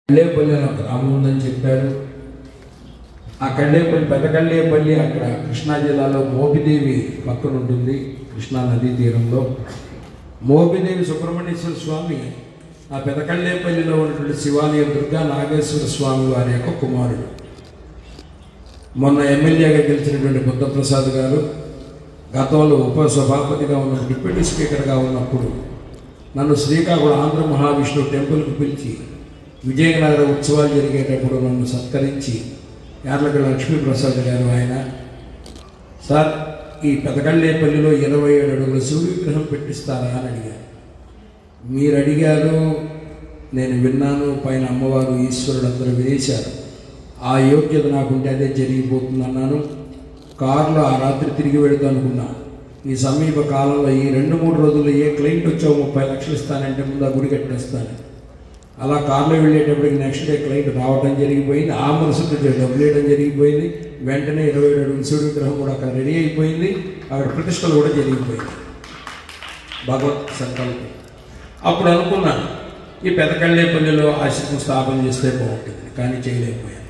కళ్ళేపల్లి అని ఒక గ్రామం ఉందని చెప్పారు. ఆ కళ్ళేపల్లి పెద్ద కళ్ళేపల్లి అక్కడ కృష్ణా జిల్లాలో మోపిదేవి పక్కన ఉంటుంది, కృష్ణా నదీ తీరంలో. మోపిదేవి సుబ్రహ్మణ్యేశ్వర స్వామి ఆ పెద్ద కళ్ళేపల్లిలో ఉన్నటువంటి శివాలయం దుర్గా నాగేశ్వర స్వామి వారి యొక్క కుమారుడు. మొన్న ఎమ్మెల్యేగా గెలిచినటువంటి బుద్ధప్రసాద్ గారు గతంలో ఉప సభాపతిగా ఉన్న డిప్యూటీ స్పీకర్గా ఉన్నప్పుడు నన్ను శ్రీకాకుళం ఆంధ్ర మహావిష్ణు టెంపుల్కి పిలిచి విజయనగర ఉత్సవాలు జరిగేటప్పుడు నన్ను సత్కరించి యార్లగడ్డ లక్ష్మీప్రసాద్ గారు ఆయన, సార్ ఈ పెదకళ్ళేపల్లిలో 27 అడుగుల సూర్య విగ్రహం పెట్టిస్తారా అని అడిగారు. మీరు అడిగారు, నేను విన్నాను, పైన అమ్మవారు ఈశ్వరుడు అందరూ వినేశారు. ఆ యోగ్యత నాకుంటే అదే జరిగిపోతుందన్నాను. కారులో ఆ రాత్రి తిరిగి వెళుతూ అనుకున్నా, ఈ సమీప కాలంలో ఈ 2-3 రోజుల్లో ఏ క్లయింట్ వచ్చావు 30 లక్షలు ఇస్తానంటే ముందు ఆ గుడి కట్టేస్తాను. అలా కారులో వెళ్ళేటప్పటికి నెక్స్ట్ డే క్లయింట్ రావడం జరిగిపోయింది. ఆ మరుసటి డబ్బులు వేయడం జరిగిపోయింది. వెంటనే 27 అడుగుల సూర్య విగ్రహం కూడా అక్కడ రెడీ అయిపోయింది. అక్కడ ప్రతిష్టలు కూడా జరిగిపోయింది, భగవత్ సంకల్పం. అప్పుడు అనుకున్నాను ఈ పెదకళ్ళేపల్లిలో ఆశ్రమం స్థాపన చేస్తే బాగుంటుంది, కానీ చేయలేకపోయాను.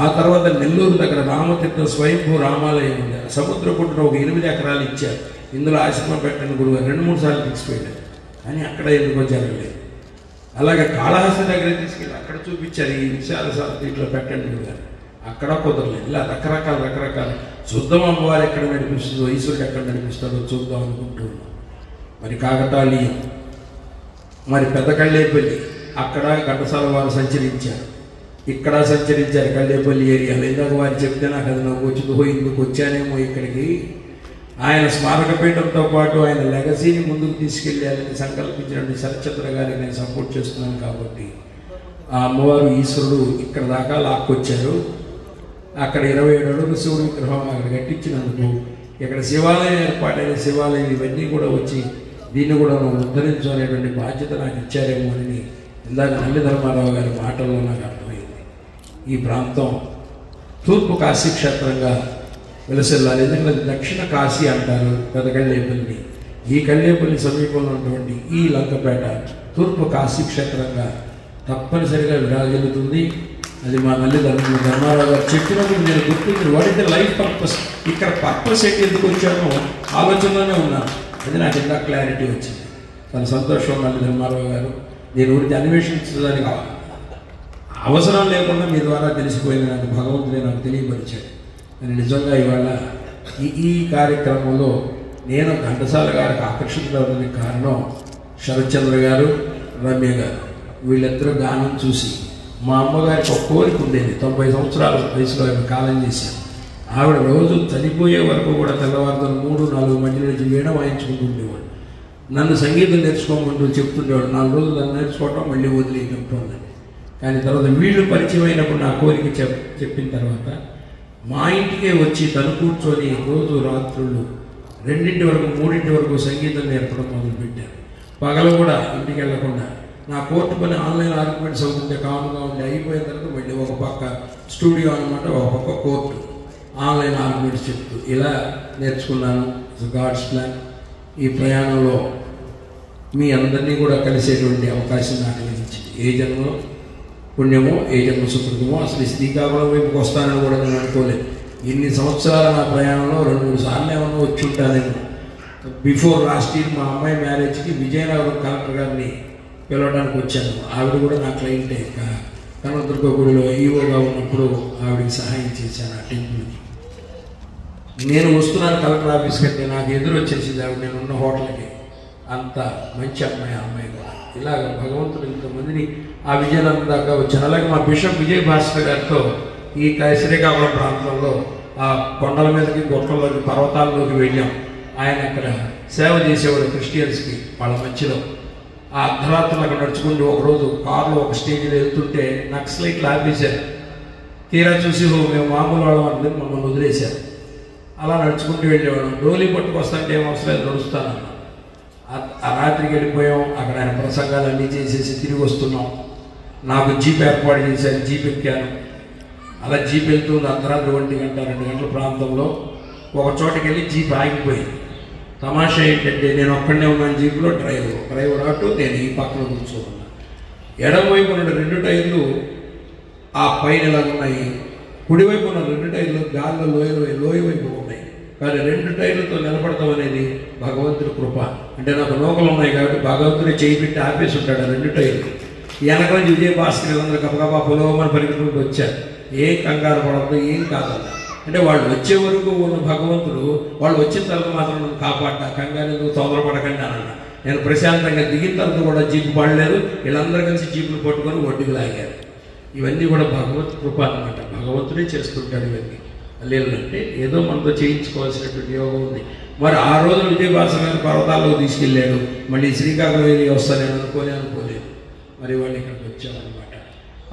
ఆ తర్వాత నెల్లూరు దగ్గర రామతీర్థం స్వయంభూ రామాలయం ఉంది. సముద్ర పుట్టున ఒక 8 ఎకరాలు ఇచ్చారు, ఇందులో ఆశ్రమం పెట్టండి గురువు 2-3 సార్లు తీసుకెళ్ళారు, కానీ అక్కడ ఎందుకో జరగలేదు. అలాగే కాళహస్తి దగ్గర తీసుకెళ్ళి అక్కడ చూపించారు, ఈ విశాల ఇట్లా పెట్టండి గురువు, అక్కడ కుదరలేదు. ఇలా రకరకాల చూద్దాం అమ్మవారు ఎక్కడ నడిపిస్తుందో, ఈశ్వరుడు ఎక్కడ నడిపిస్తాడో చూద్దాం అనుకుంటున్నాం. మరి కాకతాళీయం, మరి పెదకళ్ళేపల్లి అక్కడ ఘంటసాల వారు సంచరించారు, ఇక్కడ సంచరించారు కళ్ళేపల్లి ఏరియాలో. ఇందాక వారు చెప్తే నాకు అది నాకు వచ్చిందో ఇందుకు వచ్చానేమో ఇక్కడికి. ఆయన స్మారకపీఠంతో పాటు ఆయన లెగసీని ముందుకు తీసుకెళ్ళాలని సంకల్పించినటువంటి శరత్చంద్ర గారికి నేను సపోర్ట్ చేస్తున్నాను. కాబట్టి ఆ అమ్మవారు ఈశ్వరుడు ఇక్కడ దాకా లాక్కొచ్చారు. అక్కడ 27 అడుగుల సూర్య విగ్రహం అక్కడ కట్టించినందుకు ఇక్కడ శివాలయం ఏర్పాటైన శివాలయం ఇవన్నీ కూడా వచ్చి దీన్ని కూడా ఉద్ధరించు అనేటువంటి బాధ్యత నాకు ఇచ్చారేమో అని ఇందాక నల్లి ధర్మారావు గారి మాటల్లో నాకు అర్థమైంది. ఈ ప్రాంతం తూర్పు కాశీ క్షేత్రంగా వెలసిల్లాలి. ఎందుకంటే దక్షిణ కాశీ అంటారు పెదకళ్ళేపల్లి. ఈ కళ్ళేపల్లి సమీపంలో ఉన్నటువంటి ఈ లంకపేట తూర్పు కాశీ క్షేత్రంగా తప్పనిసరిగా విరాజిల్లుతుంది. అది మా నల్లి ధర్మారావు గారు చెప్పినప్పుడు నేను గుర్తించి వాడితే లైఫ్ పర్పస్, ఇక్కడ పర్పస్ ఏంటి ఎందుకు వచ్చానో ఆలోచనలోనే ఉన్నాను. అది నాకు ఇంకా క్లారిటీ వచ్చింది. చాలా సంతోషం నల్లి ధర్మారావు గారు. దీని గురించి అన్వేషించడానికి అవసరం లేకుండా మీ ద్వారా తెలిసిపోయింది, నాకు భగవంతుడే నాకు తెలియపరిచాడు. నేను నిజంగా ఇవాళ ఈ కార్యక్రమంలో నేను ఘంటసాల గారికి ఆకర్షితులవడానికి కారణం శరత్చంద్ర గారు, రమ్య గారు. వీళ్ళిద్దరూ గానం చూసి మా అమ్మగారికి ఒక కోరిక ఉండేది. 90 సంవత్సరాల వయసులో ఆవిడ కాలం చేశారు. ఆవిడ రోజు చనిపోయే వరకు కూడా తెల్లవారుతో 3-4 మధ్య నుంచి వీణ వాయించుకుంటూ ఉండేవాడు. నన్ను సంగీతం నేర్చుకోమంటూ చెప్తుండేవాడు. 4 రోజులు నన్ను నేర్చుకోవటం మళ్ళీ వదిలేయటం. కానీ తర్వాత వీళ్ళు పరిచయం అయినప్పుడు నా కోరిక చెప్పిన తర్వాత మా ఇంటికే వచ్చి తను కూర్చొని రోజు రాత్రులు 2 వరకు 3 వరకు సంగీతం నేర్పడం మొదలుపెట్టారు. పగలు కూడా ఇంటికి వెళ్లకుండా నా కోర్టు పని ఆన్లైన్ ఆర్గ్యుమెంట్స్ అవుతుంటే కాముగా ఉండి అయిపోయిన తర్వాత మళ్ళీ ఒక పక్క స్టూడియో అనమాట, ఒక పక్క కోర్టు, ఆన్లైన్ ఆర్గ్యుమెంట్స్ చెప్తూ ఇలా నేర్చుకున్నాను. God's plan. ఈ ప్రయాణంలో మీ అందరినీ కూడా కలిసేటువంటి అవకాశం నాకు లభించింది. ఏ జన్మలో పుణ్యమో ఏ జన్మ సుకృతమో. అసలు శ్రీకాకుళం వైపుకి వస్తానని కూడా నేను అనుకోలేదు. ఇన్ని సంవత్సరాల నా ప్రయాణంలో 2-3 సార్లు ఏమన్నా వచ్చి ఉంటానేమో. బిఫోర్ లాస్ట్ ఇయర్ మా అమ్మాయి మ్యారేజ్కి విజయనగరం కలెక్టర్ గారిని పిలవడానికి వచ్చాను. ఆవిడ కూడా నా క్లయింటే. కనకదుర్గ గుడిలో ఈవోగా ఉన్నప్పుడు ఆవిడకి సహాయం చేశాను ఆ టెంపుల్కి. నేను వస్తున్నాను కలెక్టర్ ఆఫీస్ కంటే నాకు ఎదురు వచ్చేసింది ఆవిడ, నేను ఉన్న హోటల్కి. అంత మంచి అమ్మాయి కూడా. ఇలాగ భగవంతుడు ఇంతమందిని ఆ విజయనగరం దాకా వచ్చాను. అలాగే మా బిషప్ విజయ్ భాస్కర్ గారితో ఈ శ్రీకాకుళం ప్రాంతంలో ఆ కొండల మీదకి, గొప్పల్లోకి, పర్వతాల్లోకి వెళ్ళాం. ఆయన అక్కడ సేవ చేసేవాడు క్రిస్టియన్స్కి. వాళ్ళ మధ్యలో ఆ అర్ధరాత్రులు అక్కడ నడుచుకుంటూ ఒకరోజు కారులో ఒక స్టేజ్లో వెళ్తుంటే నక్సలైట్లు ఆపేశారు. తీరా చూసి మేము మామూలు వాళ్ళం అంటే మమ్మల్ని వదిలేశారు. అలా నడుచుకుంటూ వెళ్ళేవాళ్ళం. డోలీ పట్టుకొస్తాంటే ఏం అవసరం లేదు, నడుస్తానన్నా. ఆ రాత్రికి వెళ్ళిపోయాం. అక్కడ ఆయన ప్రసంగాలు అన్నీ చేసేసి తిరిగి వస్తున్నాం. నాకు జీప్ ఏర్పాటు చేశారు, జీప్ ఎక్కాను. అలా జీప్ వెళ్తుంది అర్ధరాత్రి 1 గంట 2 గంటల ప్రాంతంలో ఒక చోటకి వెళ్ళి జీప్ ఆగిపోయింది. తమాషా ఏంటంటే నేను ఒక్కడనే ఉన్నాను జీప్లో, డ్రైవర్ ఆటో, నేను ఈ పక్కన కూర్చోన్నాను. ఎడమవైపు 2 టైర్లు ఆ పైన ఇలా ఉన్నాయి. కుడివైపు ఉన్న 2 టైర్లు గాల్లో లోయ వైపు ఉన్నాయి. కానీ 2 టైర్లతో నిలబడతాం అనేది భగవంతుడి కృప. అంటే నాకు నూకలు ఉన్నాయి కాబట్టి భగవంతుడే చేయి పెట్టి ఆపేసి ఉంటాడు ఆ 2 టైర్లు. వెనక నుంచి విజయభాస్కర్ అందరూ గబగబా పొలవమని పరిగెత్తుకుంటూ వచ్చారు. ఏం కంగారు పడద్దు, ఏం కాదన్న. అంటే వాళ్ళు వచ్చే వరకు ఉన్న భగవంతుడు వాళ్ళు వచ్చిన తర్వాత మాత్రం నన్ను కాపాడ్డా, కంగారు తొందరపడకండి అన్న. నేను ప్రశాంతంగా దిగిన తర్వాత కూడా జీపు పడలేదు. వీళ్ళందరూ కలిసి జీపులు పట్టుకొని ఒడ్డుకు లాగారు. ఇవన్నీ కూడా భగవత్ కృప అనమాట. భగవంతుడే చేస్తుంటాడు ఇవన్నీ. లేదంటే ఏదో మనతో చేయించుకోవాల్సినటువంటి యోగం ఉంది. మరి ఆ రోజు విజయభాస్కర్ గారు పర్వతాల్లో తీసుకెళ్ళాడు. మళ్ళీ శ్రీకాకుళం వెళ్ళి వస్తానని అనుకోలేదు. మరి వాళ్ళు ఇక్కడికి వచ్చామన్నమాట.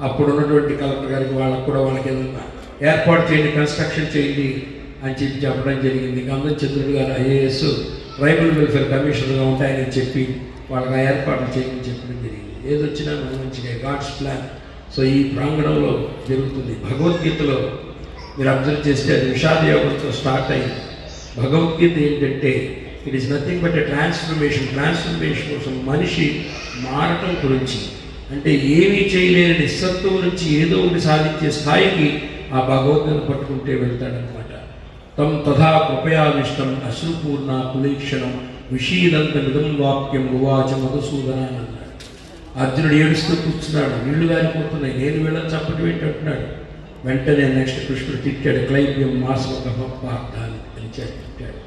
అప్పుడు ఉన్నటువంటి కలెక్టర్ గారికి వాళ్ళకి ఏదన్నా ఏర్పాటు చేయండి, కన్స్ట్రక్షన్ చేయండి అని చెప్పడం జరిగింది. గంధం చంద్రుడు గారు ఐఏఎస్ ట్రైబల్ వెల్ఫేర్ కమిషనర్గా ఉంటాయని చెప్పి వాళ్ళకి ఆ ఏర్పాట్లు చేయమని చెప్పడం జరిగింది. ఏదొచ్చినా మంచిగా గాడ్స్ ప్లాన్. సో ఈ ప్రాంగణంలో జరుగుతుంది. భగవద్గీతలో మీరు అబ్జర్వ్ చేస్తే అది విషాద యోగంతో స్టార్ట్ అయింది. భగవద్గీత ఏంటంటే it is nothing but a transformation కోసం మనిషి మారటం గురించి. అంటే ఏమీ చేయలేని నిస్సత్వం నుంచి ఏదో ఒకటి సాధించే స్థాయికి ఆ భగవద్గీతను పట్టుకుంటే వెళ్తాడనమాట. తం తథా కృపయావిష్టం అశ్రుపూర్ణ కులీక్షణం విషీదంత మిదం వాక్యం ఉవాచ మధుసూదన అని అన్నాడు. అర్జునుడు ఏడుస్తూ కూర్చున్నాడు. నీళ్లు గారిపోతున్నాయి, నేను వీళ్ళని చప్పటి ఏంటంటున్నాడు. వెంటనే నెక్స్ట్ కృష్ణుడు తిట్టాడు. క్లైబ్యం మాస్మక పార్థాన్ని అని తిట్టాడు.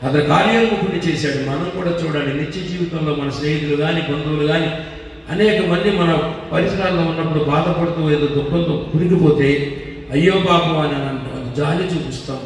అతను కార్యోన్ముఖుడిని చేశాడు. మనం కూడా చూడండి, నిత్య జీవితంలో మన స్నేహితులు కానీ బంధువులు కానీ అనేక మంది మన పరిసరాల్లో ఉన్నప్పుడు బాధపడుతూ ఏదో దుఃఖంతో కురిగిపోతే అయ్యో పాపం అని అంటాం. జాలి చూపిస్తాం.